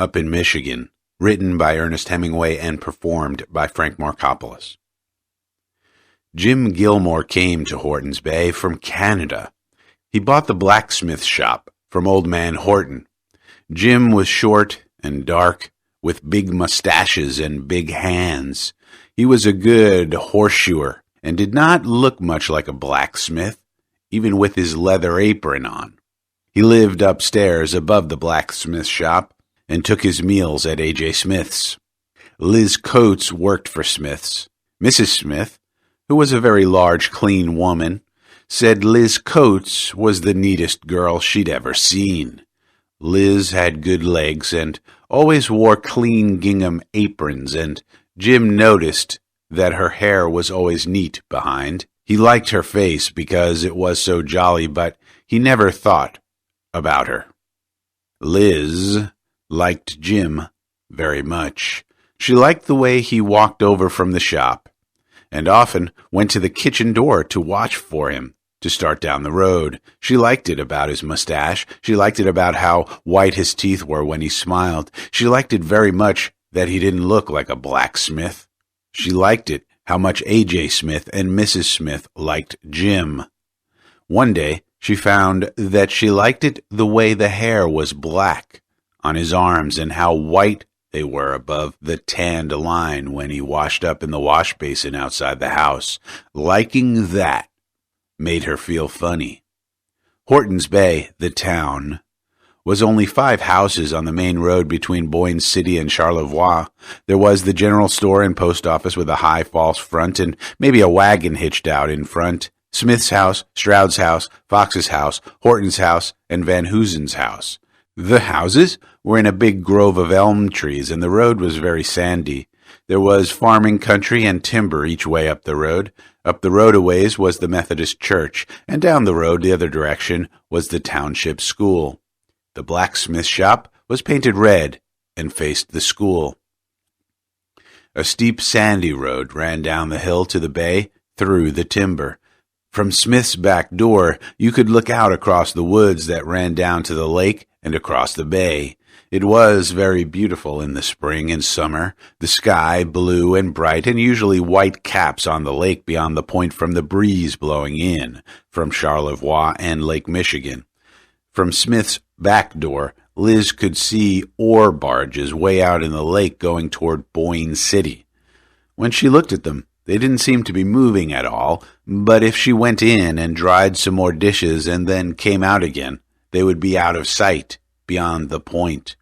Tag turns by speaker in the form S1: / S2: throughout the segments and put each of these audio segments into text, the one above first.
S1: up in Michigan, written by Ernest Hemingway and performed by Frank Marcopolos. Jim Gilmore came to Hortons Bay from Canada. He bought the blacksmith shop from old man Horton. Jim was short and dark, with big mustaches and big hands. He was a good horseshoer and did not look much like a blacksmith, even with his leather apron on. He lived upstairs above the blacksmith shop and took his meals at A.J. Smith's. Liz Coates worked for Smith's. Mrs. Smith, who was a very large, clean woman, said Liz Coates was the neatest girl she'd ever seen. Liz had good legs and always wore clean gingham aprons, and Jim noticed that her hair was always neat behind. He liked her face because it was so jolly, but he never thought about her. Liz liked Jim very much. She liked the way he walked over from the shop, and often went to the kitchen door to watch for him to start down the road. She liked it about his mustache. She liked it about how white his teeth were when he smiled. She liked it very much that he didn't look like a blacksmith. She liked it how much A.J. Smith and Mrs. Smith liked Jim. One day, she found that she liked it the way the hair was black on his arms and how white they were above the tanned line when he washed up in the wash basin outside the house. Liking that made her feel funny. Hortons Bay, the town, was only 5 houses on the main road between Boyne City and Charlevoix. There was the general store and post office with a high false front and maybe a wagon hitched out in front. Smith's house, Stroud's house, Fox's house, Horton's house, and Van Hoosen's house. The houses were in a big grove of elm trees, and the road was very sandy. There was farming country and timber each way up the road. Up the road a ways was the Methodist church, and down the road the other direction was the township school. The blacksmith shop was painted red and faced the school. A steep sandy road ran down the hill to the bay through the timber. From Smith's back door, you could look out across the woods that ran down to the lake and across the bay. It was very beautiful in the spring and summer, the sky blue and bright, and usually white caps on the lake beyond the point from the breeze blowing in from Charlevoix and Lake Michigan. From Smith's back door, Liz could see ore barges way out in the lake going toward Boyne City. When she looked at them, they didn't seem to be moving at all, but if she went in and dried some more dishes and then came out again, they would be out of sight beyond the point.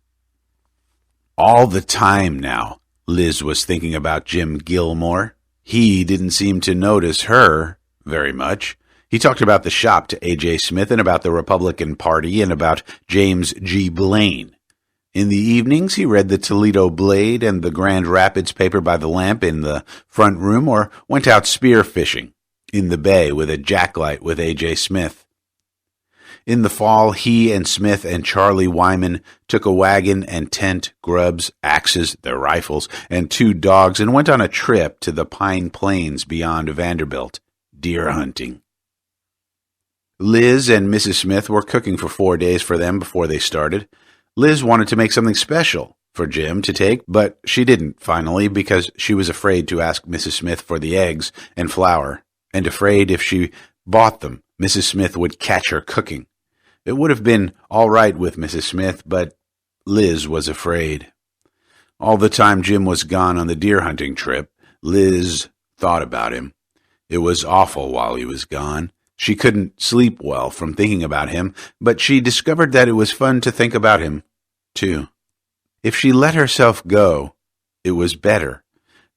S1: All the time now, Liz was thinking about Jim Gilmore. He didn't seem to notice her very much. He talked about the shop to A.J. Smith and about the Republican Party and about James G. Blaine. In the evenings, he read the Toledo Blade and the Grand Rapids paper by the lamp in the front room, or went out spear fishing in the bay with a jacklight with A.J. Smith. In the fall, he and Smith and Charley Wyman took a wagon and tent, grubs, axes, their rifles, and 2 dogs and went on a trip to the Pine Plains beyond Vanderbilt, deer hunting. Liz and Mrs. Smith were cooking for 4 days for them before they started. Liz wanted to make something special for Jim to take, but she didn't, finally, because she was afraid to ask Mrs. Smith for the eggs and flour, and afraid if she bought them, Mrs. Smith would catch her cooking. It would have been all right with Mrs. Smith, but Liz was afraid. All the time Jim was gone on the deer hunting trip, Liz thought about him. It was awful while he was gone. She couldn't sleep well from thinking about him, but she discovered that it was fun to think about him, too. If she let herself go, it was better.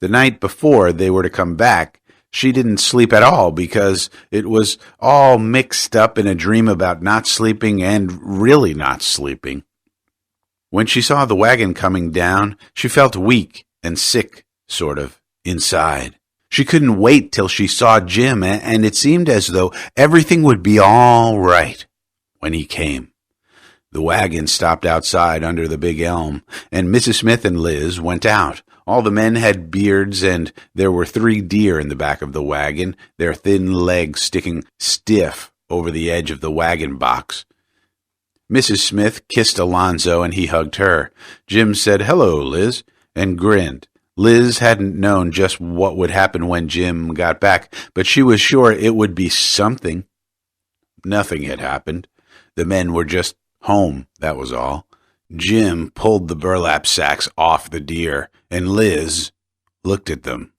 S1: The night before they were to come back, she didn't sleep at all because it was all mixed up in a dream about not sleeping and really not sleeping. When she saw the wagon coming down, she felt weak and sick, sort of, inside. She couldn't wait till she saw Jim, and it seemed as though everything would be all right when he came. The wagon stopped outside under the big elm, and Mrs. Smith and Liz went out. All the men had beards, and there were 3 deer in the back of the wagon, their thin legs sticking stiff over the edge of the wagon box. Mrs. Smith kissed Alonzo, and he hugged her. Jim said, "Hello, Liz," and grinned. Liz hadn't known just what would happen when Jim got back, but she was sure it would be something. Nothing had happened. The men were just home, that was all. Jim pulled the burlap sacks off the deer, and Liz looked at them.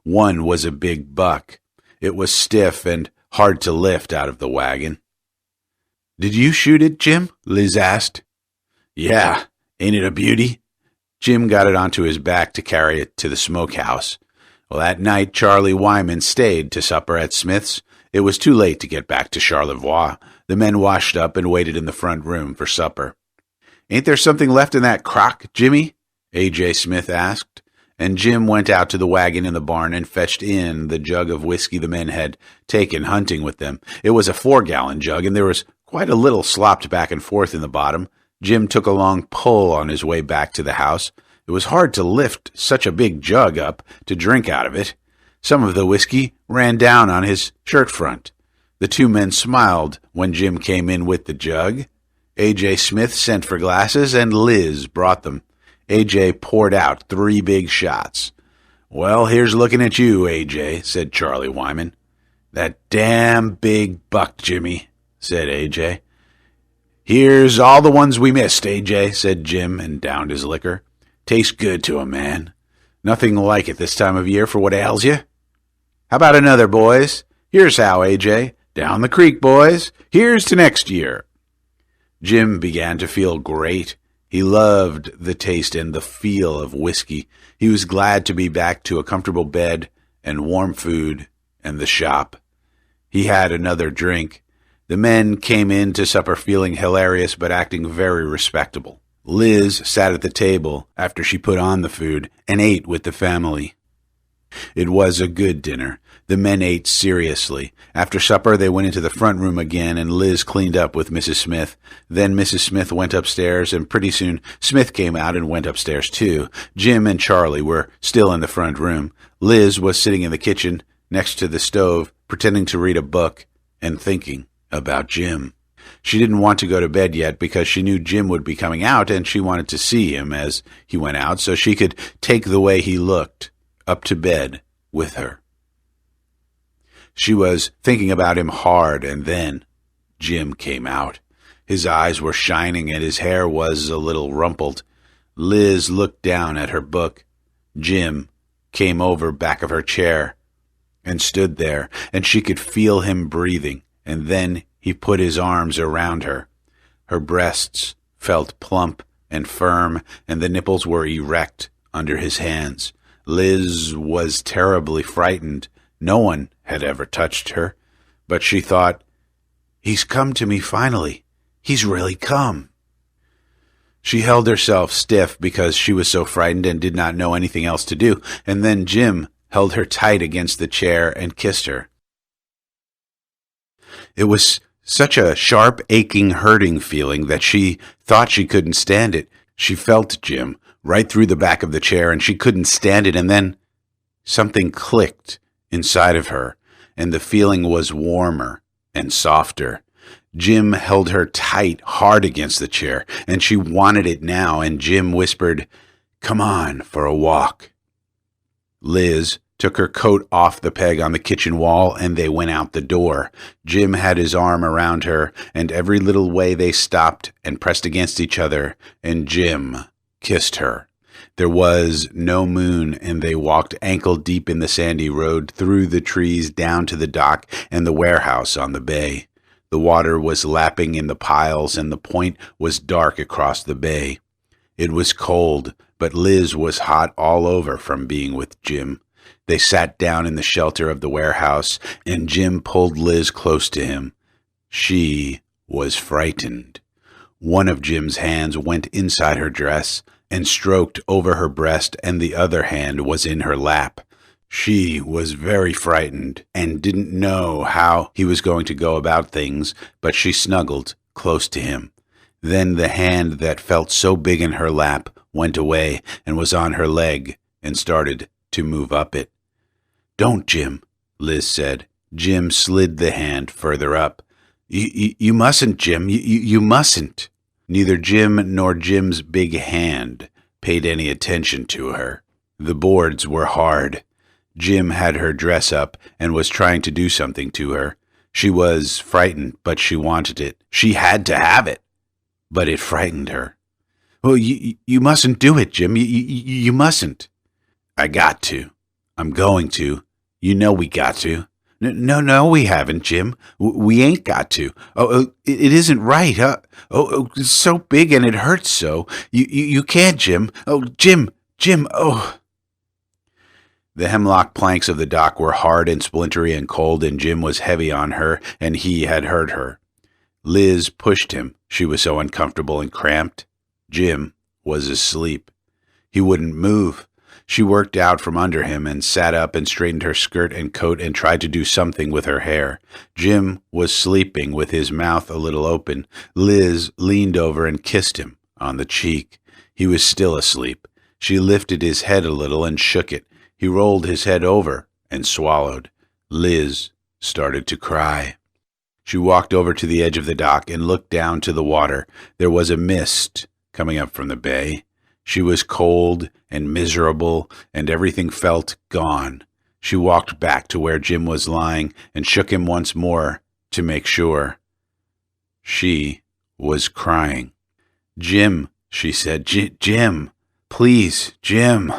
S1: One was a big buck. It was stiff and hard to lift out of the wagon. "Did you shoot it, Jim?" Liz asked. "Yeah, ain't it a beauty?" Jim got it onto his back to carry it to the smokehouse. Well, that night, Charley Wyman stayed to supper at Smith's. It was too late to get back to Charlevoix. The men washed up and waited in the front room for supper. "Ain't there something left in that crock, Jimmy?" A.J. Smith asked, and Jim went out to the wagon in the barn and fetched in the jug of whiskey the men had taken hunting with them. It was a 4-gallon jug, and there was quite a little slopped back and forth in the bottom. Jim took a long pull on his way back to the house. It was hard to lift such a big jug up to drink out of it. Some of the whiskey ran down on his shirt front. The two men smiled when Jim came in with the jug. A.J. Smith sent for glasses, and Liz brought them. A.J. poured out 3 big shots. "Well, here's looking at you, A.J.," said Charley Wyman. "That damn big buck, Jimmy," said A.J. "Here's all the ones we missed, A.J.," said Jim, and downed his liquor. "Tastes good to a man. Nothing like it this time of year for what ails you. How about another, boys? Here's how, A.J. Down the creek, boys. Here's to next year." Jim began to feel great. He loved the taste and the feel of whiskey. He was glad to be back to a comfortable bed and warm food and the shop. He had another drink. The men came in to supper feeling hilarious but acting very respectable. Liz sat at the table after she put on the food and ate with the family. It was a good dinner. The men ate seriously. After supper, they went into the front room again, and Liz cleaned up with Mrs. Smith. Then Mrs. Smith went upstairs, and pretty soon Smith came out and went upstairs too. Jim and Charley were still in the front room. Liz was sitting in the kitchen next to the stove, pretending to read a book and thinking about Jim. She didn't want to go to bed yet because she knew Jim would be coming out, and she wanted to see him as he went out so she could take the way he looked up to bed with her. She was thinking about him hard, and then Jim came out. His eyes were shining, and his hair was a little rumpled. Liz looked down at her book. Jim came over back of her chair and stood there, and she could feel him breathing, and then he put his arms around her. Her breasts felt plump and firm, and the nipples were erect under his hands. Liz was terribly frightened. No one had ever touched her, but she thought, "He's come to me finally. He's really come." She held herself stiff because she was so frightened and did not know anything else to do, and then Jim held her tight against the chair and kissed her. It was such a sharp, aching, hurting feeling that she thought she couldn't stand it. She felt Jim right through the back of the chair, and she couldn't stand it, and then something clicked inside of her, and the feeling was warmer and softer. Jim held her tight, hard against the chair, and she wanted it now, and Jim whispered, "Come on for a walk." Liz took her coat off the peg on the kitchen wall, and they went out the door. Jim had his arm around her, and every little way they stopped and pressed against each other, and Jim kissed her. There was no moon, and they walked ankle-deep in the sandy road, through the trees, down to the dock and the warehouse on the bay. The water was lapping in the piles, and the point was dark across the bay. It was cold, but Liz was hot all over from being with Jim. They sat down in the shelter of the warehouse, and Jim pulled Liz close to him. She was frightened. One of Jim's hands went inside her dress and stroked over her breast, and the other hand was in her lap. She was very frightened and didn't know how he was going to go about things, but she snuggled close to him. Then the hand that felt so big in her lap went away and was on her leg and started to move up it. "Don't, Jim," Liz said. Jim slid the hand further up. You mustn't, Jim. You mustn't." Neither Jim nor Jim's big hand paid any attention to her. The boards were hard. Jim had her dress up and was trying to do something to her. She was frightened, but she wanted it. She had to have it, but it frightened her. "Well, you mustn't do it, Jim. You mustn't." "I got to. I'm going to. You know we got to." No, we haven't, Jim. We ain't got to. It isn't right, huh? It's so big and it hurts so. You can't, Jim. Oh, Jim, oh." The hemlock planks of the dock were hard and splintery and cold, and Jim was heavy on her, and he had hurt her. Liz pushed him. She was so uncomfortable and cramped. Jim was asleep. He wouldn't move. She worked out from under him and sat up and straightened her skirt and coat and tried to do something with her hair. Jim was sleeping with his mouth a little open. Liz leaned over and kissed him on the cheek. He was still asleep. She lifted his head a little and shook it. He rolled his head over and swallowed. Liz started to cry. She walked over to the edge of the dock and looked down to the water. There was a mist coming up from the bay. She was cold and miserable, and everything felt gone. She walked back to where Jim was lying and shook him once more to make sure. She was crying. "Jim," she said. Jim, please, Jim."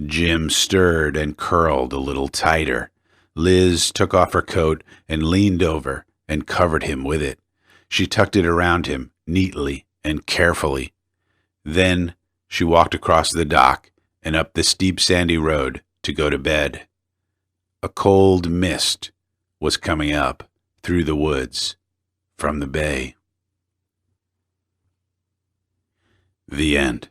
S1: Jim stirred and curled a little tighter. Liz took off her coat and leaned over and covered him with it. She tucked it around him neatly and carefully. Then she walked across the dock and up the steep sandy road to go to bed. A cold mist was coming up through the woods from the bay. The end.